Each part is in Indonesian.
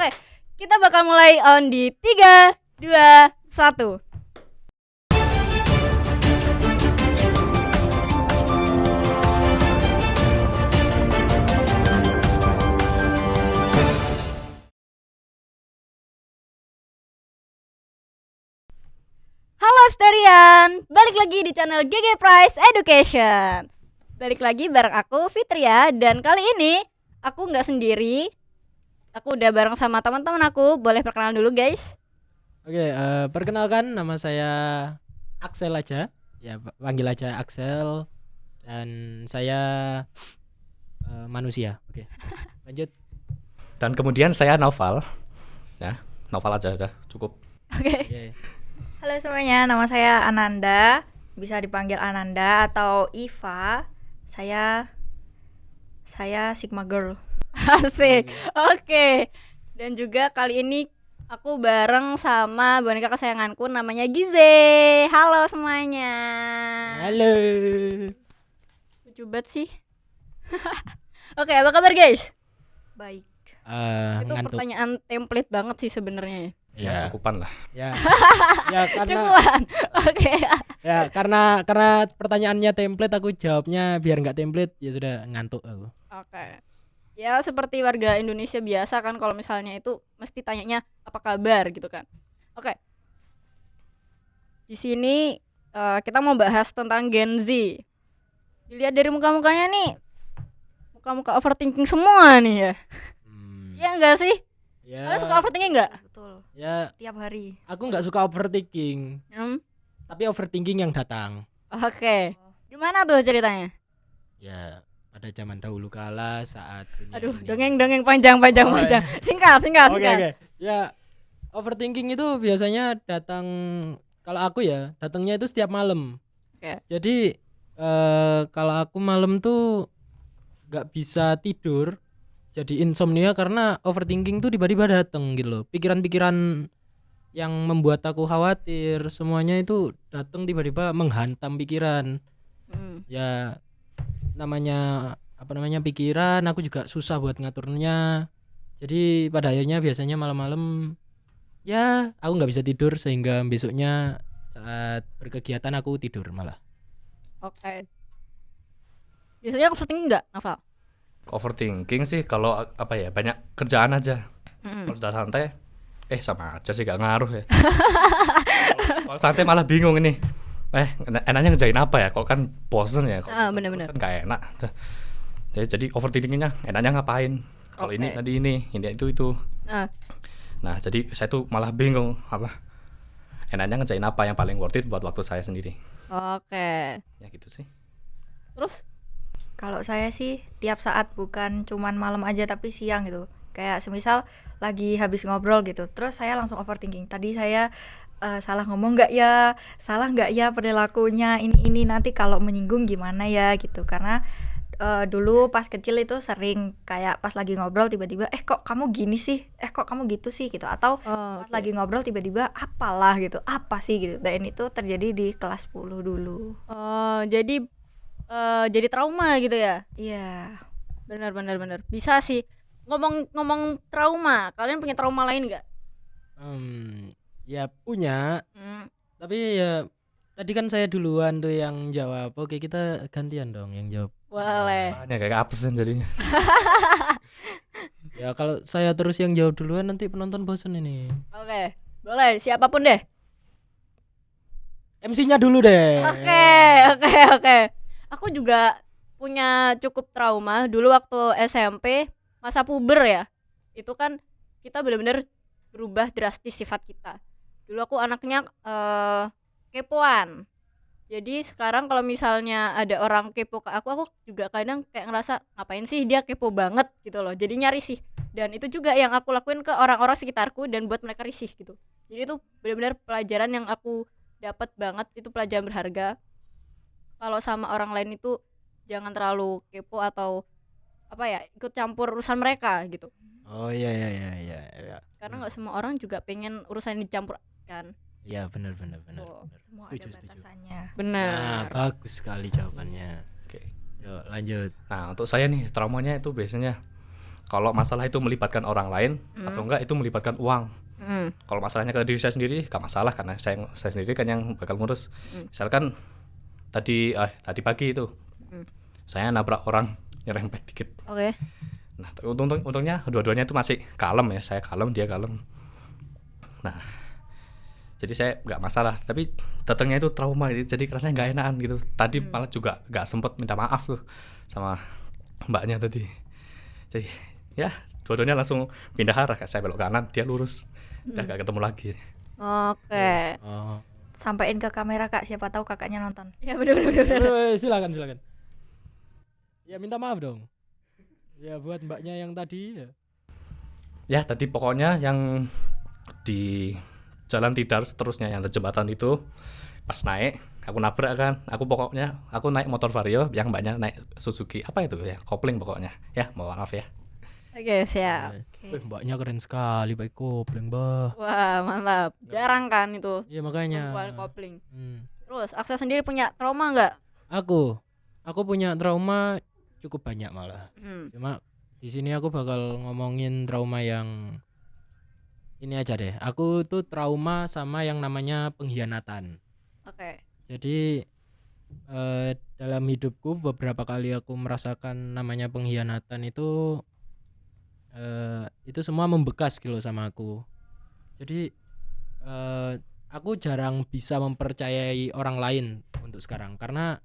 Oke, kita bakal mulai on di 3, 2, 1. Halo Absterian, balik lagi di channel GG Price Education. Balik lagi bareng aku Fitria, dan kali ini aku nggak sendiri. Aku udah bareng sama teman-teman aku. Boleh perkenalan dulu guys. Oke, perkenalkan nama saya Axel aja. Ya, panggil aja Axel. Dan saya manusia. Oke. Lanjut. Dan kemudian saya Naufal. Ya, Naufal aja udah cukup. Oke. Oke. Halo semuanya, nama saya Ananda, bisa dipanggil Ananda atau Iva. Saya Sigma Girl. Asik. Oke. Dan juga kali ini aku bareng sama boneka kesayanganku namanya Gize. Halo semuanya. Halo. Lucu banget sih. Oke, apa kabar guys? Baik. Itu Ngantuk. pertanyaan template banget sih sebenarnya. Ya, cukupan lah. Ya. Ya karena Cukupan. Oke. ya karena pertanyaannya template, aku jawabnya biar nggak template, ya sudah ngantuk aku. Oke. Ya seperti warga Indonesia biasa kan, kalau misalnya itu mesti tanyanya apa kabar gitu kan. Oke. Di sini kita mau bahas tentang Gen Z. Dilihat dari muka-mukanya nih, muka-muka overthinking semua nih ya. Ya enggak sih? Ya. Kalian suka overthinking enggak? Betul. Ya, Tiap hari. aku nggak suka overthinking, tapi overthinking yang datang. Oke. Gimana tuh ceritanya? Ya, pada zaman dahulu kala saat dunia Aduh, ini- dongeng panjang. Singkat. Oke. Ya, overthinking itu biasanya datang, kalau aku ya, datangnya itu setiap malam. Oke. Jadi kalau aku malam tuh nggak bisa tidur, jadi insomnia karena overthinking tuh tiba-tiba datang gitu loh. Pikiran-pikiran yang membuat aku khawatir, semuanya itu datang tiba-tiba menghantam pikiran. Ya namanya pikiran, aku juga susah buat ngaturnya. Jadi pada akhirnya biasanya malam-malam ya aku nggak bisa tidur, sehingga besoknya saat berkegiatan aku tidur malah. Oke. Biasanya overthinking enggak, Naval? Overthinking sih kalau apa ya, banyak kerjaan aja. Kalau sudah santai sama aja sih, gak ngaruh ya. Kalau santai malah bingung ini. Enaknya ngerjain apa ya? Kok kan bosen ya. Bener-bener. Kan gak enak. Jadi overthinkingnya enaknya ngapain? Kalau ini tadi ini itu. Nah, jadi saya tuh malah bingung apa. Enaknya ngerjain apa yang paling worth it buat waktu saya sendiri. Oke. Ya gitu sih. Terus? Kalau saya sih tiap saat, bukan cuman malam aja tapi siang gitu. Kayak semisal lagi habis ngobrol gitu, terus saya langsung overthinking. Tadi saya salah ngomong nggak ya? Salah nggak ya perilakunya? Ini nanti kalau menyinggung gimana ya gitu. Karena dulu pas kecil itu sering kayak pas lagi ngobrol tiba-tiba kok kamu gini sih, kok kamu gitu sih gitu, atau pas lagi ngobrol tiba-tiba apalah gitu, apa sih gitu. Dan itu terjadi di kelas 10 dulu. Jadi trauma gitu ya? Iya. Benar. Bisa sih. Ngomong trauma, kalian punya trauma lain nggak? Ya punya, tapi ya tadi kan saya duluan tuh yang jawab. Oke, kita gantian dong yang jawab. Boleh. Ini kayak absen jadinya. Ya kalau saya terus yang jawab duluan nanti penonton bosen ini. Oke. Boleh, siapapun deh. MC-nya dulu deh. Oke. Aku juga punya cukup trauma dulu waktu SMP, masa puber ya. Itu kan kita benar-benar berubah drastis sifat kita. Dulu aku anaknya kepoan. Jadi sekarang kalau misalnya ada orang kepo ke aku juga kadang kayak ngerasa ngapain sih dia kepo banget gitu loh. Jadi nyari sih. Dan itu juga yang aku lakuin ke orang-orang sekitarku dan buat mereka risih gitu. Jadi itu benar-benar pelajaran yang aku dapat banget, itu pelajaran berharga. Kalau sama orang lain itu jangan terlalu kepo atau ikut campur urusan mereka gitu. Oh iya. Karena nggak semua orang juga pengen urusan dicampur kan. Iya benar. Semua Setuju. ada batasannya. Nah, Benar. bagus sekali jawabannya. Oke. Yuk lanjut. Nah, untuk saya nih traumanya itu biasanya kalau masalah itu melibatkan orang lain atau enggak itu melibatkan uang. Kalau masalahnya ke diri saya sendiri gak masalah karena saya sendiri kan yang bakal ngurus. Misalkan tadi pagi itu saya nabrak orang nyerempet dikit. Oke. Nah, untungnya dua-duanya itu masih kalem ya, saya kalem, dia kalem. Nah, jadi saya nggak masalah, tapi datangnya itu trauma, jadi rasanya nggak enakan gitu. Tadi malah juga nggak sempet minta maaf tuh sama mbaknya tadi. Jadi ya dua-duanya langsung pindah arah, saya belok kanan, dia lurus, udah nggak ketemu lagi. Oke. Oh. Sampein ke kamera Kak, siapa tahu kakaknya nonton. Ya benar. Silakan. Ya minta maaf dong. Ya buat mbaknya yang tadi ya. Ya tadi pokoknya yang di Jalan Tidar seterusnya yang ada jembatan itu, pas naik aku nabrak kan, aku naik motor Vario, yang mbaknya naik Suzuki apa itu ya, kopling pokoknya ya, mohon maaf ya. Oke, siap. Mbaknya keren sekali pakai kopling, Mbah. Wah, mantap. Jarang kan itu Iya makanya. perempuan kopling. Hmm. Terus Aksa sendiri punya trauma nggak? Aku punya trauma cukup banyak malah. Cuma di sini aku bakal ngomongin trauma yang ini aja deh. Aku tuh trauma sama yang namanya pengkhianatan. Oke. Jadi dalam hidupku beberapa kali aku merasakan namanya pengkhianatan itu semua membekas gitu sama aku. Jadi aku jarang bisa mempercayai orang lain untuk sekarang karena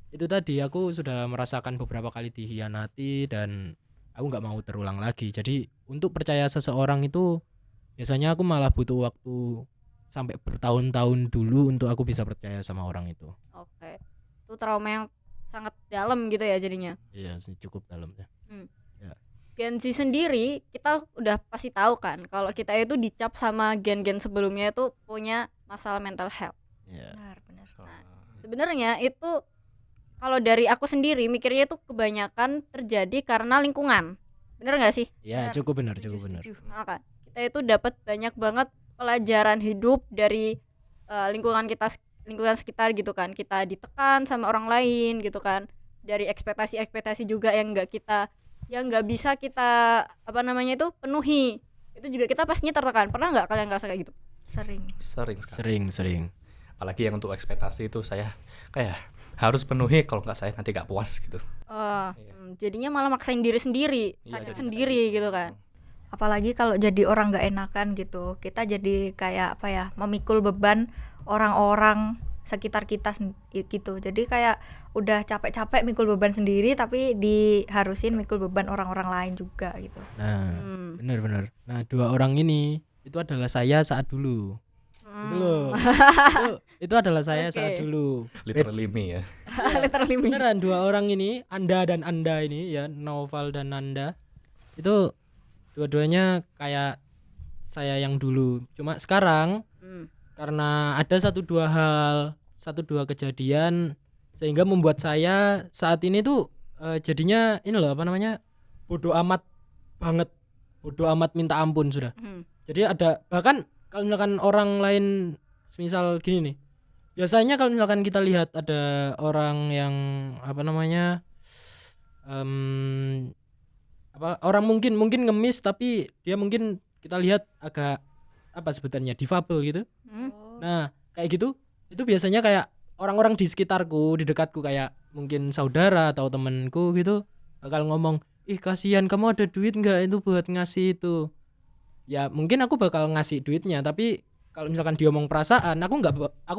itu tadi aku sudah merasakan beberapa kali dikhianati dan aku nggak mau terulang lagi. Jadi untuk percaya seseorang itu biasanya aku malah butuh waktu sampai bertahun-tahun dulu untuk aku bisa percaya sama orang itu. Oke. Itu trauma yang sangat dalam gitu ya jadinya. Iya sih, cukup dalam ya. Gen Z sendiri kita udah pasti tahu kan kalau kita itu dicap sama gen-gen sebelumnya itu punya masalah mental health. Iya. Benar. Sebenarnya itu kalau dari aku sendiri mikirnya itu kebanyakan terjadi karena lingkungan. Bener nggak sih? Iya, Benar. cukup benar. Maka kita itu dapat banyak banget pelajaran hidup dari lingkungan sekitar gitu kan. Kita ditekan sama orang lain gitu kan. Dari ekspektasi juga yang nggak bisa kita penuhi. Itu juga kita pastinya tertekan. Pernah nggak kalian ngerasa kayak gitu? Sering. Sering. Apalagi yang untuk ekspektasi itu saya kayak harus penuhi, kalau nggak saya nanti nggak puas gitu. Jadinya malah maksain diri sendiri, Iya, sakit jadi sendiri gitu kan. Apalagi kalau jadi orang nggak enakan gitu, kita jadi kayak memikul beban orang-orang sekitar kita gitu. Jadi kayak udah capek-capek mikul beban sendiri tapi diharusin mikul beban orang-orang lain juga gitu. Nah, benar. Nah, dua orang ini itu adalah saya saat dulu. Itu loh. itu adalah saya saat dulu. Literally me ya. Literally me. Beneran dua orang ini, Anda dan Anda ini ya, Noval dan Nanda. Itu dua-duanya kayak saya yang dulu. Cuma sekarang karena ada satu dua kejadian sehingga membuat saya saat ini tuh jadinya ini loh bodoh amat banget, bodoh amat minta ampun sudah. Jadi ada bahkan kalau misalkan orang lain misal gini nih, biasanya kalau misalkan kita lihat ada orang yang orang mungkin ngemis tapi dia mungkin kita lihat agak sebutannya difabel gitu. Nah kayak gitu itu biasanya kayak orang-orang di sekitarku, di dekatku, kayak mungkin saudara atau temenku gitu bakal ngomong, ih kasihan kamu, ada duit nggak itu buat ngasih itu. Ya mungkin aku bakal ngasih duitnya, tapi kalau misalkan dia ngomong perasaan, aku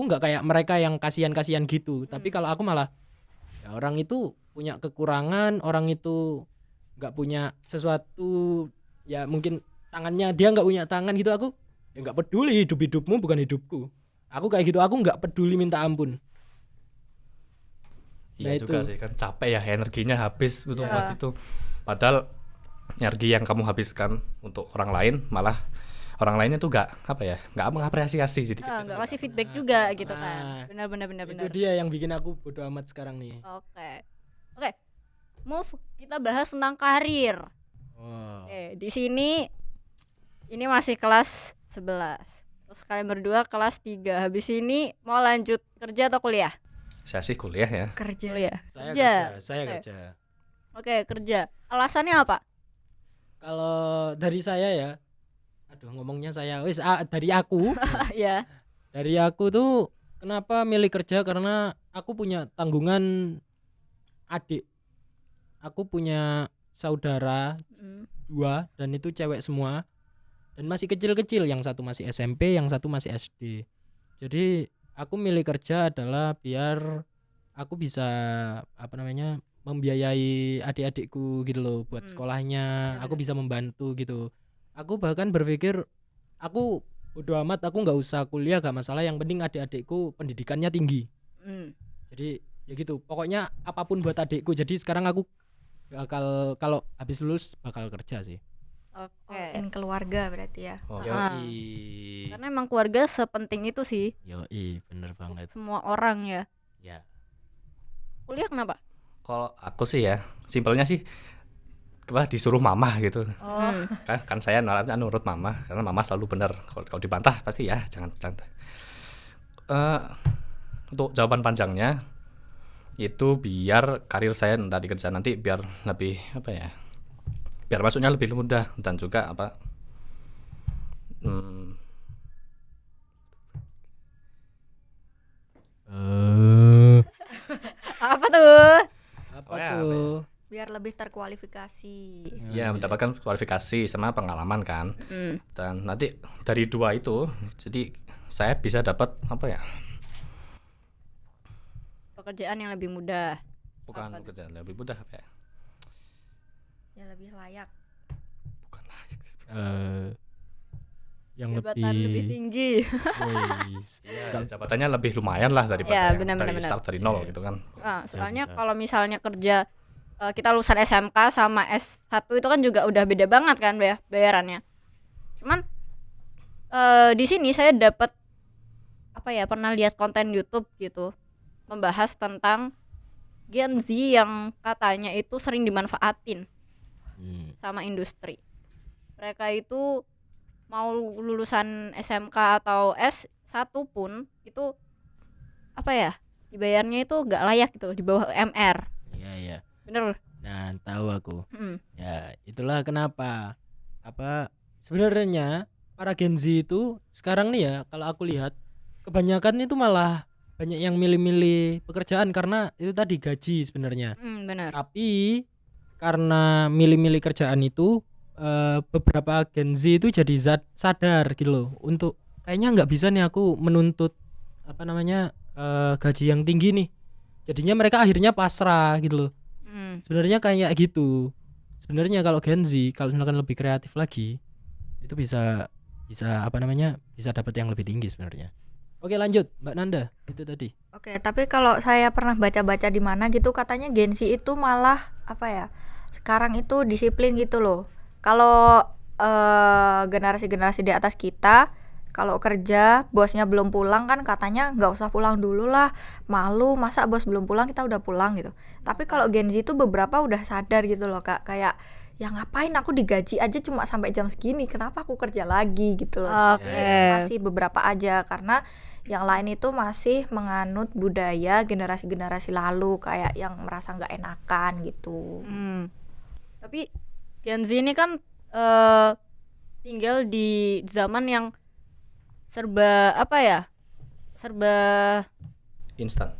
nggak kayak mereka yang kasihan gitu. Tapi kalau aku malah ya orang itu punya kekurangan, orang itu nggak punya sesuatu, ya mungkin tangannya dia nggak punya tangan gitu, aku ya nggak peduli, hidupmu bukan hidupku. Aku kayak gitu, aku nggak peduli minta ampun. Iya juga sih kan, capek ya, energinya habis gitu buat itu. Padahal energi yang kamu habiskan untuk orang lain, malah orang lainnya tuh nggak mengapresiasi jadi nggak kasih feedback juga gitu kan. Benar. Itu dia yang bikin aku bodo amat sekarang nih. Oke. Move, kita bahas tentang karir. Di sini ini masih kelas 11. Terus kalian berdua kelas 3. Habis ini mau lanjut kerja atau kuliah? Saya sih kuliah ya. Kuliah. Saya kerja. Oke, kerja. Alasannya apa? Kalau dari saya ya, aduh ngomongnya saya, dari aku, Ya. dari aku tuh kenapa milih kerja karena aku punya tanggungan adik, aku punya saudara Mm. 2 dan itu cewek semua dan masih kecil-kecil, yang satu masih SMP, yang satu masih SD. Jadi aku milih kerja adalah biar aku bisa apa namanya membiayai adik-adikku gitu loh buat sekolahnya, Ya, aku benar. bisa membantu gitu. Aku bahkan berpikir aku bodo amat, aku nggak usah kuliah gak masalah, yang penting adik-adikku pendidikannya tinggi. Mm. Jadi ya gitu, pokoknya apapun buat adikku. Jadi sekarang aku bakal kalau habis lulus bakal kerja sih. Oke. All in keluarga berarti ya. Oh. Yoi. Karena emang keluarga sepenting itu sih Yoi, bener banget. semua orang ya. Ya. Kuliah kenapa? Kalau aku sih ya, simpelnya sih disuruh mama gitu. Oh, Kan saya nurut mama karena mama selalu benar. Kalau dibantah pasti ya jangan. Untuk jawaban panjangnya itu biar karir saya nanti kerja nanti biar lebih apa ya? Biar masuknya lebih mudah dan juga apa? Apa tuh? Apa Oh ya, tuh? biar lebih terkualifikasi. Ya mendapatkan kualifikasi sama pengalaman kan. Mm. Dan nanti dari 2 itu jadi saya bisa dapat apa ya? Pekerjaan yang lebih mudah. Bukan Apa tuh? pekerjaan lebih mudah apa ya? Ya lebih layak. Bukan layak sih. Yang Jabatan lebih tinggi. Wis. Ya, jabatannya lebih lumayan lah daripada Ya, yang benar, dari benar. start dari nol gitu kan. Nah, soalnya bisa. kalau misalnya kerja kita lulusan SMK sama S1 itu kan juga udah beda banget kan bayarannya. Cuman di sini saya dapat apa ya, pernah lihat konten YouTube gitu membahas tentang Gen Z yang katanya itu sering dimanfaatin sama industri. Mereka itu mau lulusan SMK atau S1 pun itu apa ya, dibayarnya itu gak layak gitu, di bawah UMR. Iya, iya. Bener. Nah, tahu aku. Mm. Ya, itulah kenapa sebenarnya para Gen Z itu sekarang nih ya, kalau aku lihat kebanyakan itu malah banyak yang milih-milih pekerjaan karena itu tadi gaji sebenarnya. Bener. Tapi karena milih-milih kerjaan itu beberapa Gen Z itu jadi sadar gitu loh, untuk kayaknya nggak bisa nih aku menuntut apa namanya gaji yang tinggi nih. Jadinya mereka akhirnya pasrah gitu loh. Sebenarnya kayak gitu. Sebenarnya kalau Gen Z kalau misalkan lebih kreatif lagi itu bisa apa namanya bisa dapat yang lebih tinggi sebenarnya. Oke, lanjut Mbak Nanda, itu tadi. Oke, tapi kalau saya pernah baca-baca di mana gitu katanya Gen Z itu malah apa ya? Sekarang itu disiplin gitu loh. Kalau generasi-generasi di atas kita kalau kerja bosnya belum pulang kan katanya nggak usah pulang dulu lah, malu masa bos belum pulang kita udah pulang gitu. Tapi kalau Gen Z itu beberapa udah sadar gitu loh Kak, kayak ya ngapain aku digaji aja cuma sampai jam segini, kenapa aku kerja lagi gitu loh. Oke. Masih beberapa aja karena yang lain itu masih menganut budaya generasi-generasi lalu kayak yang merasa nggak enakan gitu. Tapi Gen Z ini kan tinggal di zaman yang serba apa ya, serba Instan.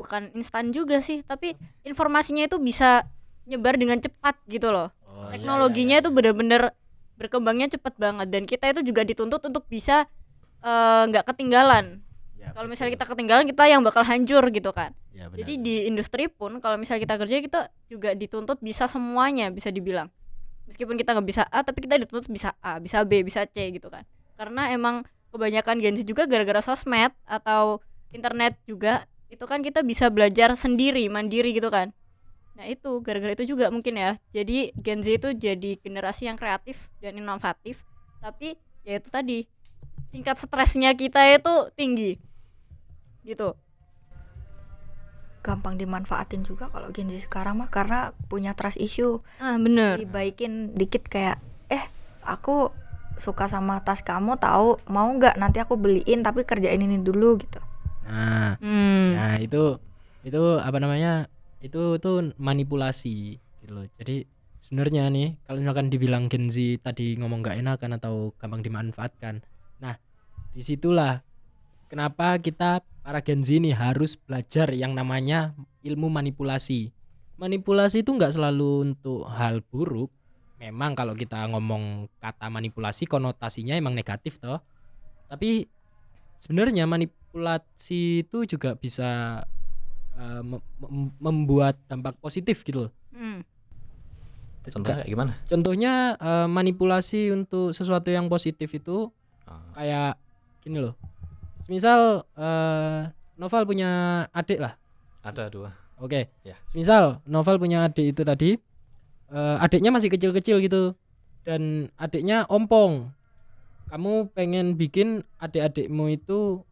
bukan instan juga sih, tapi informasinya itu bisa nyebar dengan cepat gitu loh. Teknologinya itu benar-benar berkembangnya cepat banget dan kita itu juga dituntut untuk bisa nggak ketinggalan. Kalau misalnya kita ketinggalan kita yang bakal hancur gitu kan. Ya, Jadi di industri pun kalau misalnya kita kerja kita juga dituntut bisa semuanya, bisa dibilang. Meskipun kita nggak bisa A tapi kita dituntut bisa A, bisa B, bisa C gitu kan. Karena emang kebanyakan Gen Z juga gara-gara sosmed atau internet juga itu kan kita bisa belajar sendiri, mandiri gitu kan. Nah itu gara-gara itu juga mungkin ya. Jadi Gen Z itu jadi generasi yang kreatif dan inovatif. Tapi ya itu tadi tingkat stresnya kita itu tinggi gitu. Gampang dimanfaatin juga kalau Gen Z sekarang mah karena punya trust issue. Bener. Dibaikin dikit kayak aku suka sama tas kamu, tahu mau nggak nanti aku beliin tapi kerjain ini dulu gitu. Nah, nah itu apa namanya? Itu manipulasi gitu loh. Jadi sebenarnya nih kalau misalkan dibilang Gen Z tadi ngomong nggak enakan atau gampang dimanfaatkan. Nah, disitulah kenapa kita para Gen Z ini harus belajar yang namanya ilmu manipulasi. Manipulasi itu nggak selalu untuk hal buruk. Memang kalau kita ngomong kata manipulasi konotasinya emang negatif toh. Tapi sebenarnya manipulasi itu juga bisa membuat dampak positif gitu loh. Contohnya kayak gimana? Contohnya manipulasi untuk sesuatu yang positif itu kayak gini loh. Semisal Noval punya adik lah. Ada 2. Oke. Ya. Semisal Noval punya adik itu tadi, adiknya masih kecil-kecil gitu dan adiknya ompong. Kamu pengen bikin adik-adikmu itu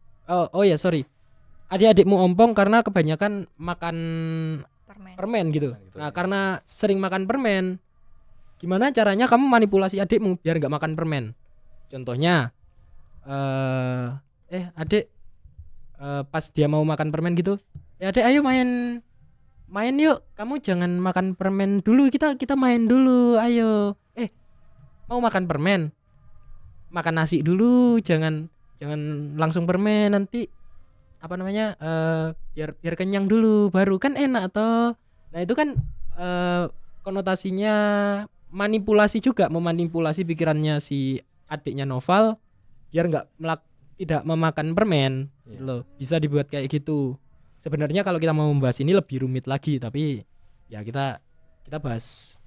adik-adikmu ompong karena kebanyakan makan permen gitu. Nah, karena sering makan permen, gimana caranya kamu manipulasi adikmu biar nggak makan permen? Contohnya, adik, pas dia mau makan permen gitu, ya adik ayo main yuk. Kamu jangan makan permen dulu, kita main dulu, ayo. Mau makan permen, makan nasi dulu, jangan langsung permen, nanti biar kenyang dulu baru kan enak toh. Nah itu kan konotasinya manipulasi juga, memanipulasi pikirannya si adiknya Noval biar tidak memakan permen gitu loh. Bisa dibuat kayak gitu. Sebenarnya kalau kita mau membahas ini lebih rumit lagi, tapi ya kita bahas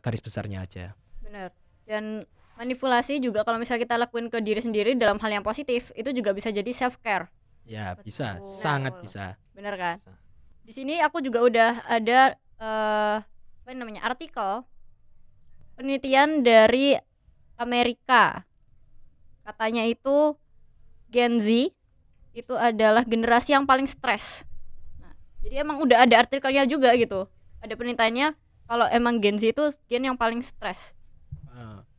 garis besarnya aja. Benar. Dan manipulasi juga kalau misalnya kita lakuin ke diri sendiri dalam hal yang positif, itu juga bisa jadi self care. Ya, Betul. bisa, sangat bisa. Benar kan? Bisa. Di sini aku juga udah ada artikel penelitian dari Amerika. Katanya itu Gen Z itu adalah generasi yang paling stres. Nah, jadi emang udah ada artikelnya juga gitu. Ada penelitiannya kalau emang Gen Z itu gen yang paling stres.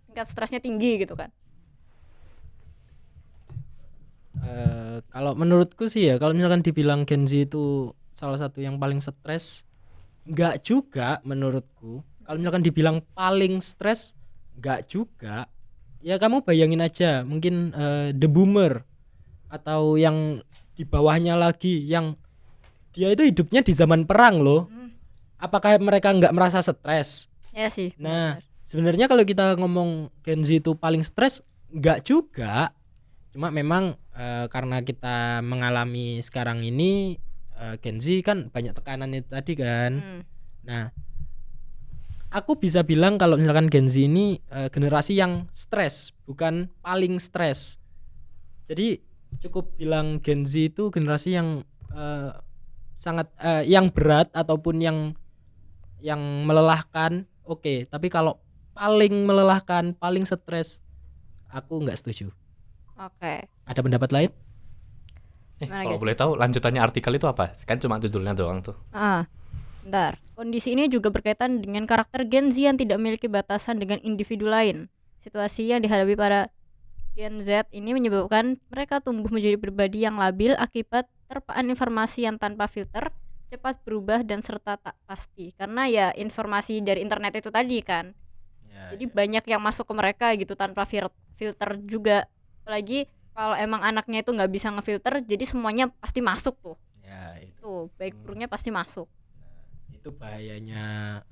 Tingkat stresnya tinggi gitu kan. Kalau menurutku sih ya, kalau misalkan dibilang Gen Z itu salah satu yang paling stres, enggak juga menurutku. Kalau misalkan dibilang paling stres, enggak juga. Ya kamu bayangin aja, mungkin the boomer atau yang di bawahnya lagi, yang dia itu hidupnya di zaman perang loh. Apakah mereka enggak merasa stres? Ya sih. Nah, sebenarnya kalau kita ngomong Gen Z itu paling stres, enggak juga. Cuma memang karena kita mengalami sekarang ini Gen Z kan banyak tekanan itu tadi kan. Nah, aku bisa bilang kalau misalkan Gen Z ini generasi yang stres, bukan paling stres. Jadi cukup bilang Gen Z itu generasi yang sangat yang berat ataupun yang melelahkan. Oke, tapi kalau paling melelahkan, paling stres, aku nggak setuju. Oke. Ada pendapat lain? Gimana, Kalau guys? boleh tahu lanjutannya artikel itu apa? Kan cuma judulnya doang tuh. Bentar. Kondisi ini juga berkaitan dengan karakter Gen Z yang tidak memiliki batasan dengan individu lain. Situasi yang dihadapi para Gen Z ini menyebabkan mereka tumbuh menjadi pribadi yang labil akibat terpaan informasi yang tanpa filter, cepat berubah dan serta tak pasti. Karena ya informasi dari internet itu tadi kan. Jadi banyak yang masuk ke mereka gitu tanpa filter juga. Apalagi kalau emang anaknya itu nggak bisa ngefilter, jadi semuanya pasti masuk tuh. Ya, itu. Tuh, baik buruknya pasti masuk. Itu bahayanya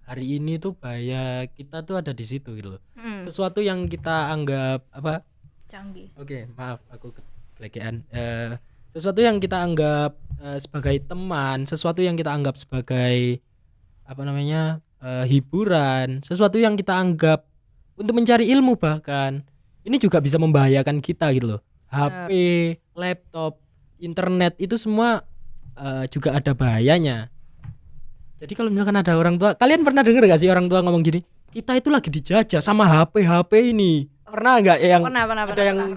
hari ini tuh bahaya kita tuh ada di situ gitu loh. Sesuatu yang kita anggap Canggih. Oke, maaf aku kelekean. Sesuatu yang kita anggap sebagai teman, sesuatu yang kita anggap sebagai hiburan, sesuatu yang kita anggap untuk mencari ilmu bahkan ini juga bisa membahayakan kita gitu loh. HP, laptop, internet itu semua juga ada bahayanya. Jadi kalau misalkan ada orang tua, kalian pernah dengar gak sih orang tua ngomong gini, kita itu lagi dijajah sama HP ini. Pernah nggak yang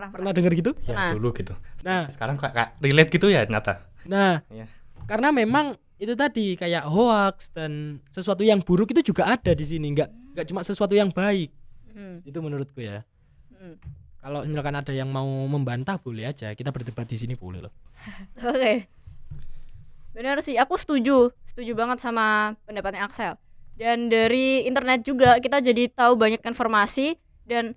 pernah dengar gitu? Ya dulu gitu. Nah, Sekarang kayak relate gitu ya ternyata. Nah, Iya. karena memang itu tadi kayak hoax dan sesuatu yang buruk itu juga ada di sini, nggak cuma sesuatu yang baik. Itu menurutku ya. Kalau misalkan ada yang mau membantah boleh aja, kita berdebat di sini boleh loh. Oke. Benar sih, aku setuju banget sama pendapatnya Axel. Dan dari internet juga kita jadi tahu banyak informasi dan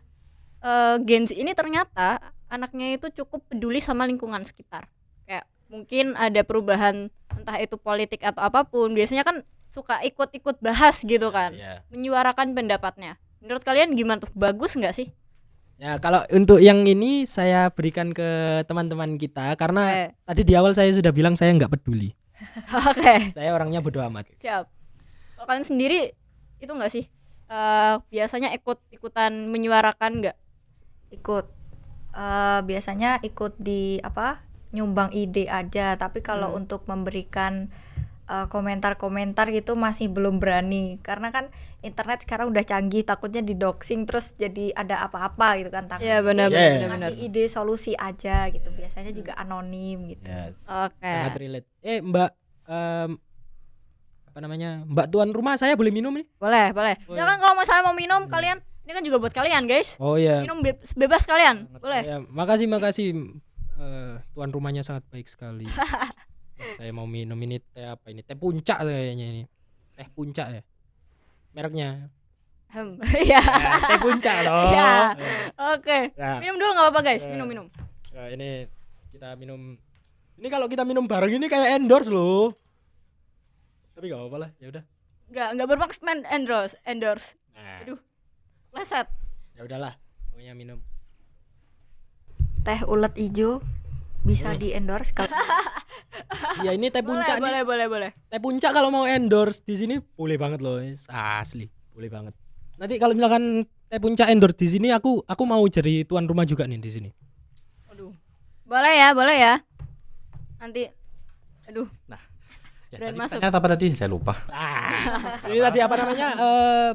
Gen Z ini ternyata anaknya itu cukup peduli sama lingkungan sekitar. Kayak mungkin ada perubahan entah itu politik atau apapun, biasanya kan suka ikut-ikut bahas gitu kan, Ya. menyuarakan pendapatnya. Menurut kalian gimana tuh? Bagus nggak sih? Ya, kalau untuk yang ini saya berikan ke teman-teman kita karena tadi di awal saya sudah bilang saya nggak peduli. Oke, Saya orangnya bodo amat. siap. Kalau kalian sendiri itu nggak sih? Biasanya ikut-ikutan menyuarakan nggak? Ikut. Biasanya ikut di apa? Nyumbang ide aja, tapi kalau untuk memberikan komentar-komentar gitu masih belum berani karena kan internet sekarang udah canggih, takutnya di doxing terus jadi ada apa-apa gitu kan. Iya, benar Yeah. benar benar. Ngasih ide solusi aja gitu, biasanya juga anonim gitu. Ya, Oke. sangat relate. Mbak apa namanya? Mbak tuan rumah, saya boleh minum nih? Boleh, boleh. Silakan kalau misalnya mau minum kalian, ini kan juga buat kalian, guys. Oh ya. Minum bebas kalian. Boleh. Ya, makasih. Tuan rumahnya sangat baik sekali. Saya mau minum ini teh apa ini? Teh puncak kayaknya ini. Teh puncak ya. Mereknya. Iya. Teh puncak loh. Iya. Oke. Ya. Minum dulu nggak apa-apa, guys. Minum. Ya, ini kita minum. Ini kalau kita minum bareng ini kayak endorse loh. Tapi gak apa-apa lah, ya udah. Nggak bermaksud endorse. Nah, Aduh. Leset. ya udahlah, pokoknya minum. Teh ulet ijo bisa di endorse kalau Ya ini teh puncak nih. Boleh. Teh puncak kalau mau endorse di sini boleh banget loh, asli, boleh banget. Nanti kalau misalkan teh puncak endorse di sini aku mau jadi tuan rumah juga nih di sini. Aduh. Boleh ya. Nanti aduh. Ya, Dan tadi masuk. pertanyaan apa tadi? Saya lupa. Ini tadi apa namanya?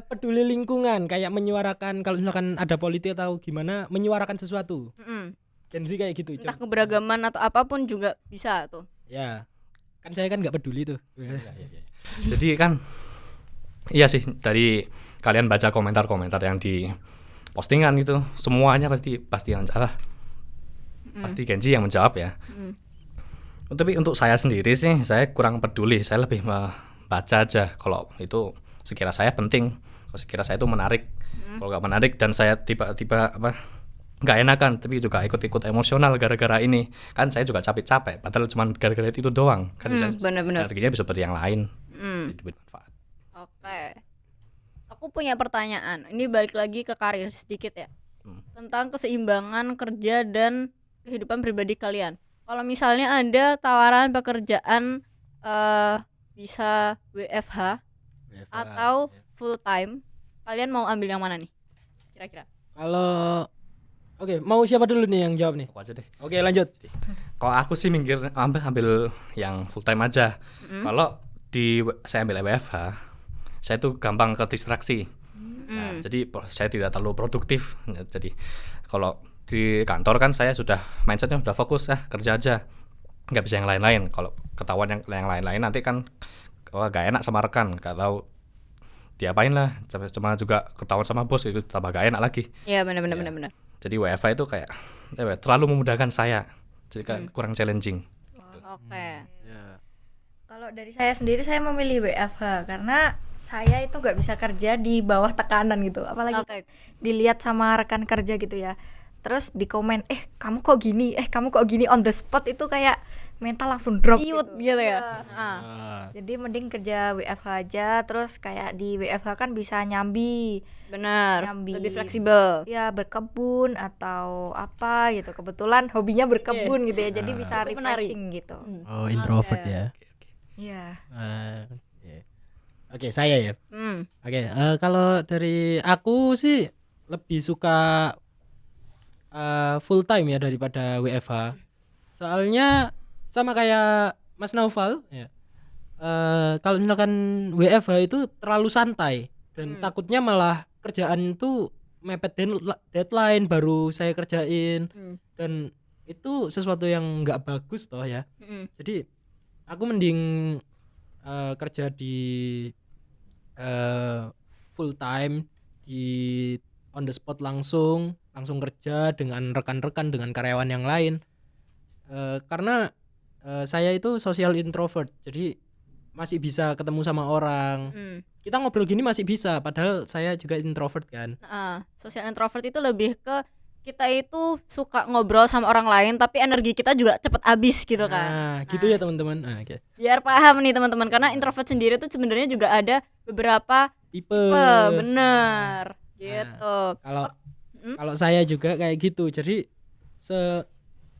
Peduli lingkungan, kayak menyuarakan kalau misalkan ada politik atau gimana, menyuarakan sesuatu. Gen Z kayak gitu. Entah keberagaman atau apapun juga bisa tuh. Ya. Kan saya kan nggak peduli tuh. Ya. Jadi kan iya sih, tadi kalian baca komentar-komentar yang di postingan itu, semuanya pasti yang salah. Pasti Gen Z yang menjawab ya. Tapi untuk saya sendiri sih, saya kurang peduli. Saya lebih membaca aja kalau itu sekira saya penting, kalau sekira saya itu menarik. Kalau nggak menarik dan saya tiba-tiba nggak enakan, tapi juga ikut-ikut emosional gara-gara ini. Kan saya juga capek-capek, padahal cuma gara-gara itu doang. Kan Benar-benar. energinya bisa beri yang lain. Jadi bermanfaat. Oke. Aku punya pertanyaan. Ini balik lagi ke karir sedikit ya. Tentang keseimbangan kerja dan kehidupan pribadi kalian. Kalau misalnya ada tawaran pekerjaan bisa WFH atau full time, kalian mau ambil yang mana nih? Kira-kira. Kalau oke, mau siapa dulu nih yang jawab nih? Aku aja deh. Oke, lanjut. Kalau aku sih ambil yang full time aja. Kalau saya ambil WFH, saya tuh gampang ke distraksi. Nah, jadi saya tidak terlalu produktif. Jadi kalau di kantor kan saya sudah mindsetnya sudah fokus kerja aja, nggak bisa yang lain-lain. Kalau ketahuan yang lain-lain nanti kan gak enak sama rekan, gak tahu diapain lah, cuma juga ketahuan sama bos itu tambah gak enak lagi. Iya benar. Jadi WFH itu kayak terlalu memudahkan saya, jadi kan kurang challenging. Oke. kalau dari saya sendiri saya memilih WFH karena saya itu nggak bisa kerja di bawah tekanan gitu, apalagi Oke. dilihat sama rekan kerja gitu ya, terus di komen kamu kok gini on the spot, itu kayak mental langsung drop Ciut gitu ya. Jadi mending kerja WFH aja, terus kayak di WFH kan bisa nyambi Benar. Nyambi. Lebih fleksibel. ya, berkebun atau apa gitu, kebetulan hobinya berkebun gitu ya, jadi bisa Cukup menarik. refreshing gitu. Oh, introvert ya. Iya. Oke, saya ya. Hmm. Oke, kalau dari aku sih lebih suka full time ya daripada WFH. Soalnya sama kayak Mas Naufal ya. Kalau misalkan WFH itu terlalu santai dan takutnya malah kerjaan itu mepet deadline baru saya kerjain dan itu sesuatu yang nggak bagus toh ya. Jadi aku mending kerja di full time, di on the spot langsung kerja dengan rekan-rekan, dengan karyawan yang lain. Karena saya itu social introvert, jadi masih bisa ketemu sama orang. Kita ngobrol gini masih bisa, padahal saya juga introvert kan. Social introvert itu lebih ke kita itu suka ngobrol sama orang lain tapi energi kita juga cepet habis gitu kan. Nah, gitu ya teman-teman. Oke. Biar paham nih teman-teman, karena introvert sendiri tuh sebenarnya juga ada beberapa Tipe. bener gitu. Kalau saya juga kayak gitu. Jadi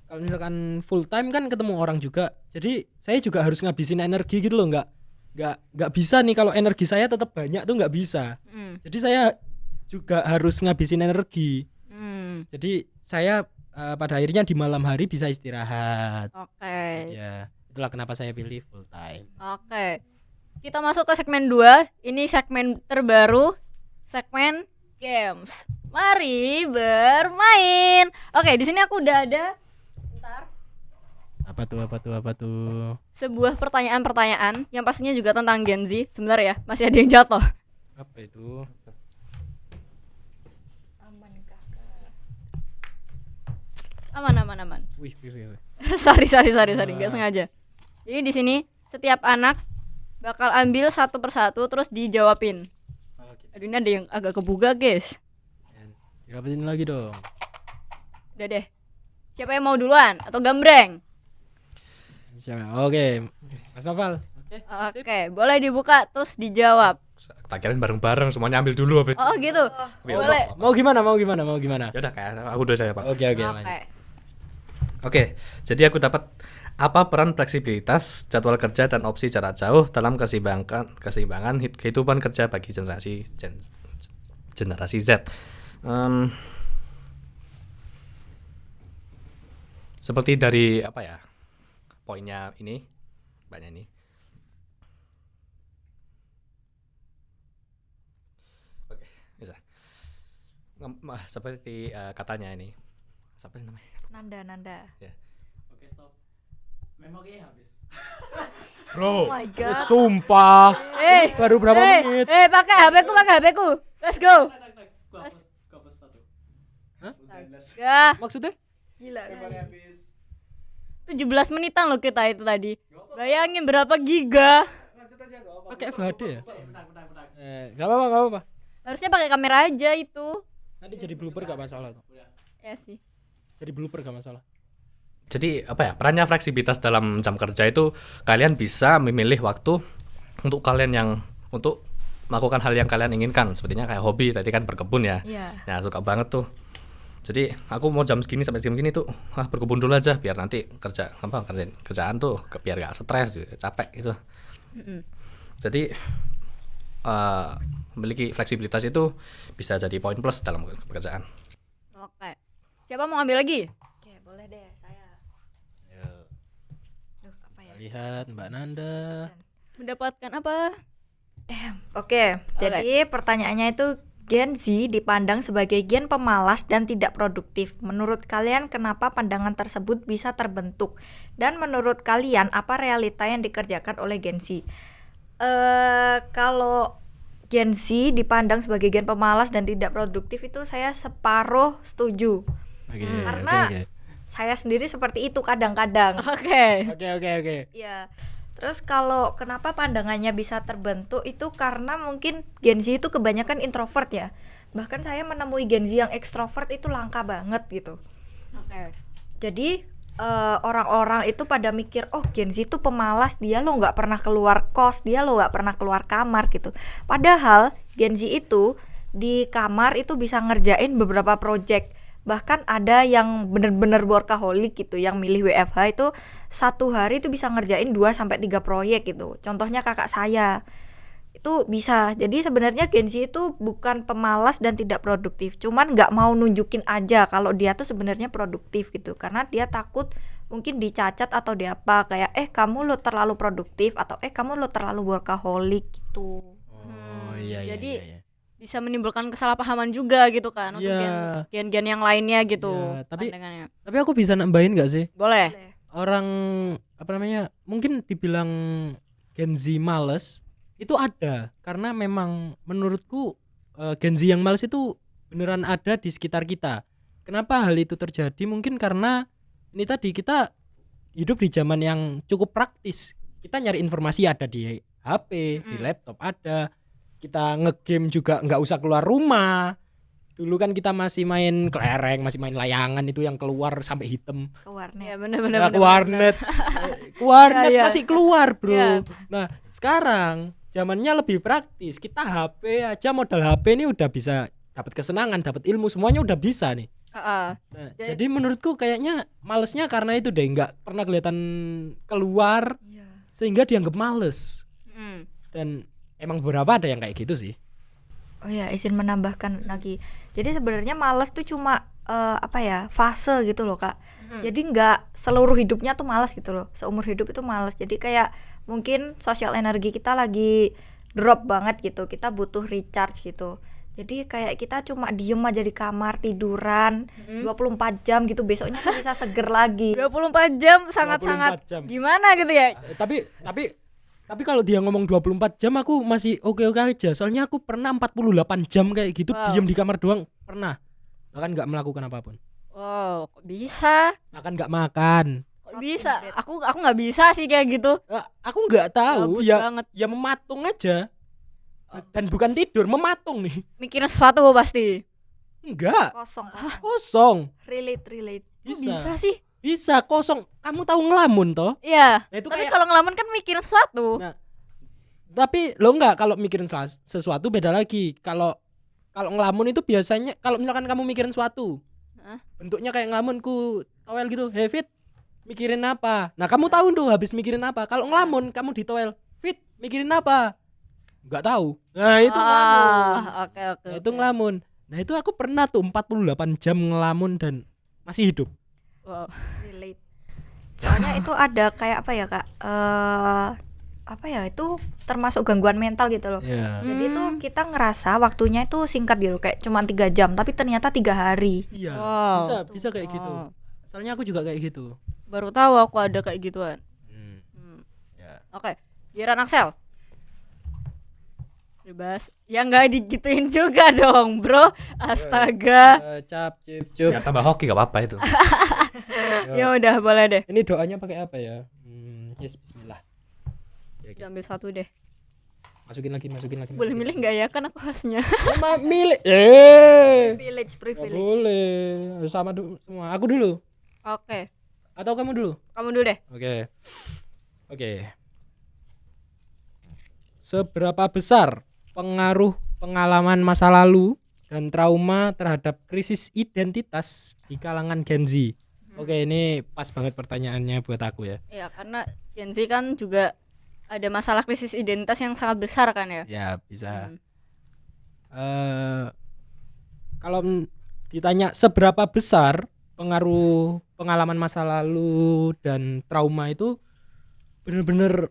kalau misalkan full time kan ketemu orang juga. Jadi saya juga harus ngabisin energi gitu loh, nggak bisa nih kalau energi saya tetap banyak tuh nggak bisa. Jadi saya juga harus ngabisin energi. Jadi saya pada akhirnya di malam hari bisa istirahat. Oke. Ya, itulah kenapa saya pilih full time. Oke. Kita masuk ke segmen 2. Ini segmen terbaru, segmen games. Mari bermain. Oke, di sini aku udah ada. Bentar. Apa tuh? Sebuah pertanyaan-pertanyaan yang pastinya juga tentang Gen Z. Sebentar ya, masih ada yang jatuh. Apa itu? Aman. Wih. sorry, nggak sengaja. Jadi di sini setiap anak bakal ambil satu persatu terus dijawabin. Aduh, ini ada yang agak kebuka, guys. Dirapetin lagi dong. Udah deh. Siapa yang mau duluan atau gambreng? Siapa? Oke. Mas Noval. Oke, boleh dibuka terus dijawab. Tak kirain bareng-bareng semuanya ambil dulu habis. Oh, gitu. Boleh. Mau gimana? Ya udah kayak aku udah saya, Pak. Oke. Oke, jadi aku dapat apa peran fleksibilitas jadwal kerja dan opsi jarak jauh dalam keseimbangan kehidupan kerja bagi generasi Z. Seperti dari apa ya? Poinnya ini banyak ini. Oke, bisa. Seperti katanya ini. Siapa sih namanya? Nanda. Ya. Oke, stop. Memori habis. Bro, Oh my god. Sumpah. Baru berapa menit? Pakai HP ku. Let's go. Gah, Maksudnya? Gila kan. 17 menitan loh kita itu tadi. Bayangin berapa giga. Pakai FHD ya? Gak apa-apa. Harusnya pakai kamera aja itu. Nanti jadi blooper gak masalah. Ya sih. Jadi blooper gak masalah. jadi apa ya? Perannya fleksibilitas dalam jam kerja itu kalian bisa memilih waktu untuk kalian yang untuk melakukan hal yang kalian inginkan. Sepertinya kayak hobi tadi kan berkebun ya. Iya. Ya suka banget tuh. Jadi aku mau jam segini sampai jam segini tuh berkebun dulu aja biar nanti kerjaan tuh biar gak stres capek gitu. Jadi memiliki fleksibilitas itu bisa jadi poin plus dalam pekerjaan. Oke. Siapa mau ambil lagi? Oke, boleh deh saya. Duh, apa ya? Lihat Mbak Nanda. Mendapatkan apa? Oke, jadi pertanyaannya itu Gen Z dipandang sebagai gen pemalas dan tidak produktif. Menurut kalian kenapa pandangan tersebut bisa terbentuk? Dan menurut kalian apa realita yang dikerjakan oleh Gen Z? Kalau Gen Z dipandang sebagai gen pemalas dan tidak produktif itu saya separuh setuju. Karena saya sendiri seperti itu kadang-kadang. Oke. Oke. Iya. Terus kalau kenapa pandangannya bisa terbentuk itu karena mungkin Gen Z itu kebanyakan introvert ya. Bahkan saya menemui Gen Z yang ekstrovert itu langka banget gitu. Oke. Jadi orang-orang itu pada mikir, oh Gen Z itu pemalas, dia lo nggak pernah keluar kos, dia lo nggak pernah keluar kamar gitu. Padahal Gen Z itu di kamar itu bisa ngerjain beberapa project. Bahkan ada yang bener-bener workaholic gitu, yang milih WFH itu satu hari itu bisa ngerjain 2-3 proyek gitu. Contohnya kakak saya itu bisa. Jadi sebenarnya Gen Z itu bukan pemalas dan tidak produktif, cuman nggak mau nunjukin aja kalau dia tuh sebenarnya produktif gitu, karena dia takut mungkin dicacat atau di apa, kayak kamu lo terlalu produktif atau kamu lo terlalu workaholic gitu. Oh iya. Jadi bisa menimbulkan kesalahpahaman juga gitu kan untuk gen-gen yang lainnya gitu. Ya, pandangannya. tapi aku bisa nambahin nggak sih? Boleh. Orang mungkin dibilang Gen Z males itu ada, karena memang menurutku Gen Z yang males itu beneran ada di sekitar kita. Kenapa hal itu terjadi? Mungkin karena ini tadi kita hidup di zaman yang cukup praktis. kita nyari informasi ada di HP, di laptop ada. Kita ngegame juga nggak usah keluar rumah. Dulu kan kita masih main kelereng, masih main layangan itu yang keluar sampai hitam. Ke warnet. Ya bener-bener. Nah, ke warnet. Ke warnet Iya, iya. masih keluar, Bro. Iya. Nah, sekarang zamannya lebih praktis. Kita HP aja, modal HP ini udah bisa dapat kesenangan, dapat ilmu, semuanya udah bisa nih. Heeh. Nah, jadi menurutku kayaknya malesnya karena itu deh, nggak pernah kelihatan keluar Iya. sehingga dianggap males. Mm. Dan emang beberapa ada yang kayak gitu sih. Oh ya, izin menambahkan lagi. Jadi sebenarnya malas tuh cuma fase gitu loh, Kak. Jadi nggak seluruh hidupnya tuh malas gitu loh. Seumur hidup itu malas. Jadi kayak mungkin sosial energi kita lagi drop banget gitu. Kita butuh recharge gitu. Jadi kayak kita cuma diem aja di kamar tiduran 24 jam gitu, besoknya tuh bisa seger lagi. 24 jam sangat-sangat 24 jam. gimana gitu ya. Tapi kalau dia ngomong 24 jam aku masih oke-oke aja. Soalnya aku pernah 48 jam kayak gitu Wow. diem di kamar doang, pernah. Bahkan nggak melakukan apapun. Wow, kok bisa? Makan nggak makan. Kok bisa? Aku nggak bisa sih kayak gitu. Aku nggak tahu Gabut ya. banget. Ya mematung aja. Dan bukan tidur, mematung nih. Mikirin sesuatu pasti. Enggak, Kosong. kosong. Relate. Kok Bisa. bisa sih? Bisa kosong. Kamu tahu ngelamun toh? Iya. Nah, itu Tapi kayak- kalau ngelamun kan mikirin sesuatu. Nah, tapi lo enggak, kalau mikirin sesuatu beda lagi. Kalau ngelamun itu biasanya kalau misalkan kamu mikirin sesuatu, Hah? bentuknya kayak ngelamunku toel gitu. Hey Fit, mikirin apa? Nah, kamu tahu tuh habis mikirin apa. Kalau ngelamun kamu di toel, Fit, mikirin apa? Enggak tahu. Nah, itu ngelamun. Oke. Nah, itu ngelamun. Nah, itu aku pernah tuh 48 jam ngelamun dan masih hidup. Wow. Relate. Soalnya itu ada kayak apa ya, Kak? Itu termasuk gangguan mental gitu loh. Iya. Jadi tuh kita ngerasa waktunya itu singkat gitu, kayak cuma 3 jam, tapi ternyata 3 hari. Iya. Wow. Bisa kayak gitu. Wow. Soalnya aku juga kayak gitu. Baru tahu aku ada kayak gituan. Ya. Oke, giliran Axel. Bebas. Ya nggak digituin juga dong, bro. Astaga. Cap, cip, cup. Ya tambah hoki gak apa-apa itu. Ya udah, boleh deh. Ini doanya pakai apa ya? Yes, bismillah. Ambil satu deh. Masukin lagi. Boleh milih nggak ya? Kan aku hostnya. Milih. Privilege. Boleh. Sama semua. Aku dulu. Oke, Atau kamu dulu? kamu dulu deh. Oke. Seberapa besar pengaruh pengalaman masa lalu dan trauma terhadap krisis identitas di kalangan Gen Z? Oke, ini pas banget pertanyaannya buat aku ya. Ya, karena Gen Z kan juga ada masalah krisis identitas yang sangat besar kan ya. Ya, bisa. Kalau ditanya seberapa besar pengaruh pengalaman masa lalu dan trauma itu, bener-bener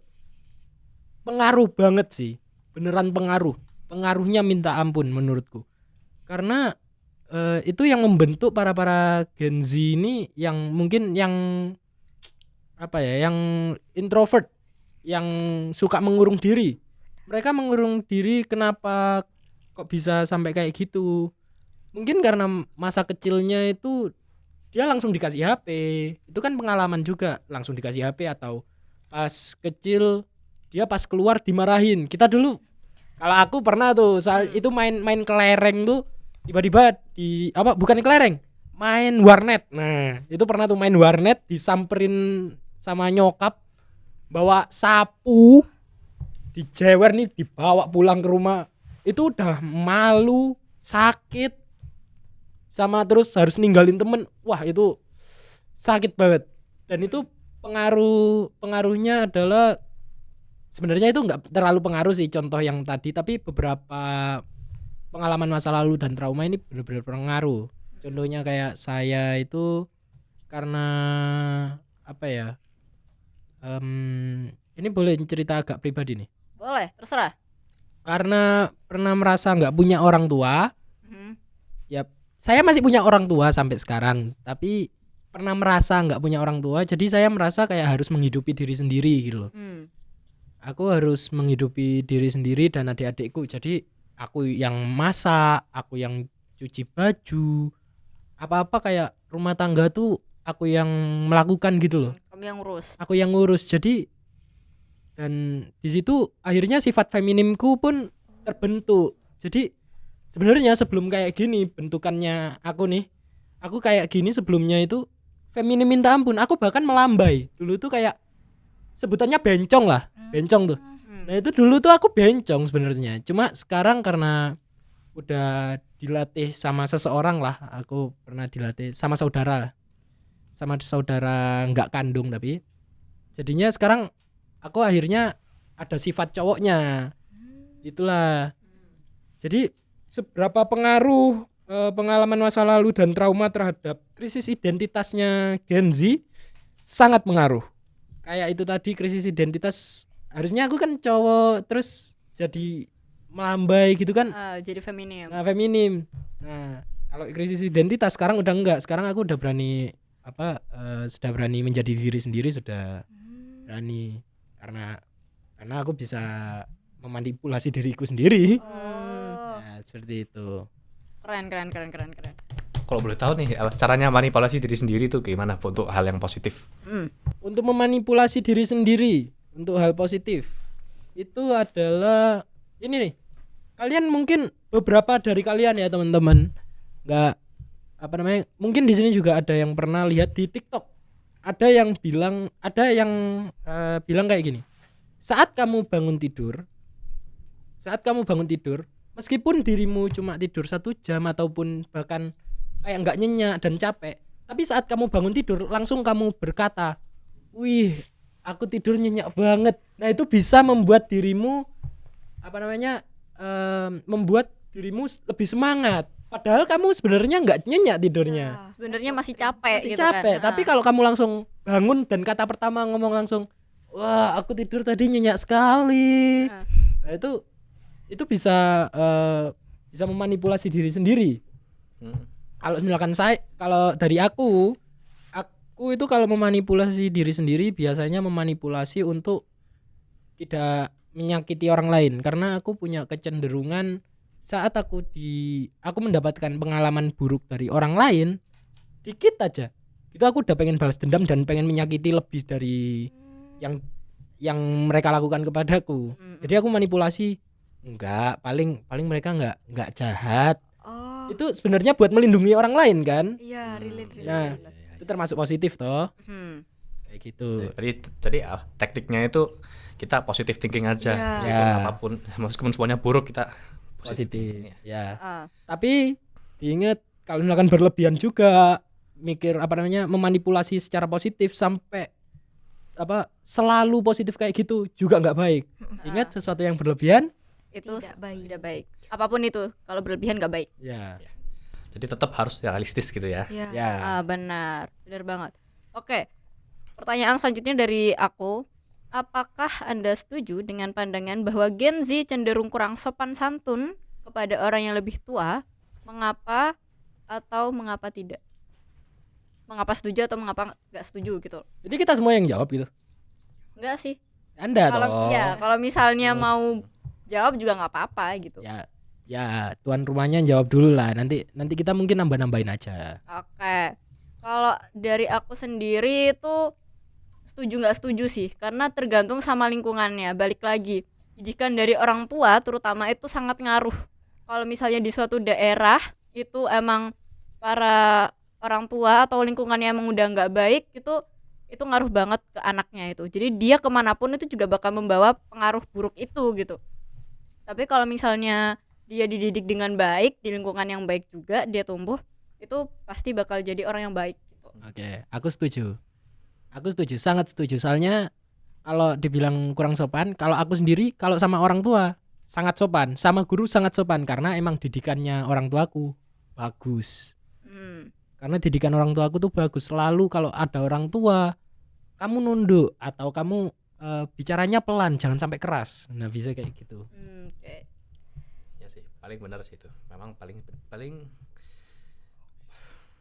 pengaruh banget sih, beneran pengaruhnya minta ampun menurutku, karena itu yang membentuk para Gen Z ini yang mungkin yang introvert, yang suka mengurung diri. Mereka mengurung diri, kenapa kok bisa sampai kayak gitu? Mungkin karena masa kecilnya itu dia langsung dikasih HP. Itu kan pengalaman juga, langsung dikasih HP, atau pas kecil dia pas keluar dimarahin. Kita dulu, kalau aku pernah tuh soal itu main kelereng tuh, tiba-tiba bukan kelereng, main warnet. Nah, itu pernah tuh main warnet, disamperin sama nyokap, bawa sapu, dijewer nih, dibawa pulang ke rumah. Itu udah malu, sakit, sama terus harus ninggalin temen. Wah, itu sakit banget. Dan itu pengaruhnya adalah, sebenarnya itu nggak terlalu pengaruh sih contoh yang tadi, tapi beberapa pengalaman masa lalu dan trauma ini benar-benar pengaruh. Contohnya kayak saya itu karena ini boleh cerita agak pribadi nih. Boleh, terserah. Karena pernah merasa nggak punya orang tua. Mhm. Ya, saya masih punya orang tua sampai sekarang, tapi pernah merasa nggak punya orang tua, jadi saya merasa kayak harus menghidupi diri sendiri gitu loh. Aku harus menghidupi diri sendiri dan adik-adikku. Jadi aku yang masak, aku yang cuci baju, apa-apa kayak rumah tangga tuh aku yang melakukan gitu loh. Kamu yang ngurus. Aku yang ngurus. Jadi Dan di situ akhirnya sifat feminimku pun terbentuk. Jadi sebenarnya sebelum kayak gini bentukannya aku nih, aku kayak gini sebelumnya itu feminim minta ampun. Aku bahkan melambai. Dulu tuh kayak sebutannya bencong lah, bencong tuh. Nah itu dulu tuh aku bencong sebenarnya. Cuma sekarang karena udah dilatih sama seseorang lah, aku pernah dilatih sama saudara nggak kandung, tapi jadinya sekarang aku akhirnya ada sifat cowoknya. Itulah. Jadi seberapa pengaruh pengalaman masa lalu dan trauma terhadap krisis identitasnya Gen Z sangat mengaruh. Kayak itu tadi, krisis identitas, harusnya aku kan cowok terus jadi melambai gitu kan. Jadi feminim. Nah, feminim. Nah, kalau krisis identitas sekarang udah enggak. Sekarang aku udah berani sudah berani menjadi diri sendiri, sudah berani karena aku bisa memanipulasi diriku sendiri. Nah, seperti itu. Keren. Kalau boleh tahu nih caranya manipulasi diri sendiri tuh gimana untuk hal yang positif? Untuk memanipulasi diri sendiri untuk hal positif itu adalah ini nih. Kalian mungkin beberapa dari kalian ya teman-teman, mungkin di sini juga ada yang pernah lihat di TikTok. Ada yang bilang kayak gini. Saat kamu bangun tidur, meskipun dirimu cuma tidur 1 jam ataupun bahkan kayak nggak nyenyak dan capek, tapi saat kamu bangun tidur langsung kamu berkata, wih aku tidur nyenyak banget. Nah itu bisa membuat dirimu membuat dirimu lebih semangat. Padahal kamu sebenarnya nggak nyenyak tidurnya. Sebenarnya masih capek Masih gitu capek. kan. Tapi kalau kamu langsung bangun dan kata pertama ngomong langsung, wah aku tidur tadi nyenyak sekali. Nah itu bisa memanipulasi diri sendiri. Kalau misalkan kalau dari aku itu kalau memanipulasi diri sendiri biasanya memanipulasi untuk tidak menyakiti orang lain, karena aku punya kecenderungan saat aku mendapatkan pengalaman buruk dari orang lain dikit aja itu aku udah pengen balas dendam dan pengen menyakiti lebih dari yang mereka lakukan kepadaku. Jadi aku manipulasi, enggak, paling mereka enggak jahat. Itu sebenarnya buat melindungi orang lain kan. Iya, relate. Nah itu termasuk positif toh. Kayak gitu. Jadi tekniknya itu kita positive thinking aja. Ya. Apapun meskipun semuanya buruk kita positif. Ya. Tapi diingat kalau misalkan berlebihan juga mikir memanipulasi secara positif sampai selalu positif kayak gitu juga nggak baik. Ingat sesuatu yang berlebihan Itu Tidak baik. tidak baik. Apapun itu, kalau berlebihan nggak baik. ya. Jadi tetap harus realistis gitu ya. Iya. Ya. Benar banget. Oke, pertanyaan selanjutnya dari aku. Apakah Anda setuju dengan pandangan bahwa Gen Z cenderung kurang sopan santun kepada orang yang lebih tua? Mengapa atau mengapa tidak? Mengapa setuju atau mengapa nggak setuju gitu? Jadi kita semua yang jawab gitu. Enggak sih. Anda Kalau misalnya mau jawab juga nggak apa-apa gitu. Ya tuan rumahnya jawab dulu lah. Nanti kita mungkin nambah-nambahin aja. Oke. Kalau dari aku sendiri itu setuju nggak setuju sih, karena tergantung sama lingkungannya. Balik lagi, didikan dari orang tua terutama itu sangat ngaruh. Kalau misalnya di suatu daerah itu emang para orang tua atau lingkungannya emang udah nggak baik, itu ngaruh banget ke anaknya itu. Jadi dia kemanapun itu juga bakal membawa pengaruh buruk itu gitu. Tapi kalau misalnya dia dididik dengan baik di lingkungan yang baik juga, dia tumbuh, itu pasti bakal jadi orang yang baik gitu. Oke, aku setuju, sangat setuju. Soalnya kalau dibilang kurang sopan, kalau aku sendiri kalau sama orang tua sangat sopan, sama guru sangat sopan, karena emang didikannya orang tuaku bagus. Karena didikan orang tuaku tuh bagus. Selalu kalau ada orang tua, kamu nunduk atau kamu bicaranya pelan, jangan sampai keras. Nah bisa kayak gitu. Okay. Ya sih, paling benar sih itu. Memang paling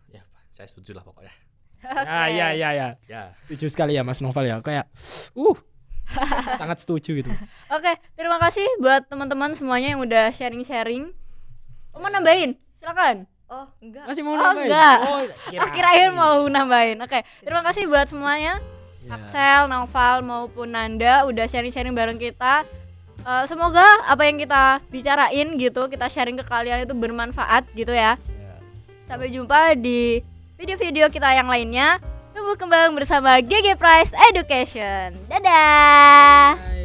ya saya setuju lah pokoknya. Ya. Setuju sekali ya Mas Novel ya. Kayak sangat setuju gitu. Oke, terima kasih buat teman-teman semuanya yang udah sharing-sharing. Mau nambahin? Silakan. Oh, enggak. Masih mau Oh, nambahin? enggak. Oh, Kirain mau nambahin. Oke, terima kasih buat semuanya. Axel, Naufal maupun Nanda udah sharing-sharing bareng kita. Semoga apa yang kita bicarain gitu, kita sharing ke kalian itu bermanfaat gitu ya. Sampai jumpa di video-video kita yang lainnya. Tumbuh kembang bersama GG Prize Education. Dadah. Bye.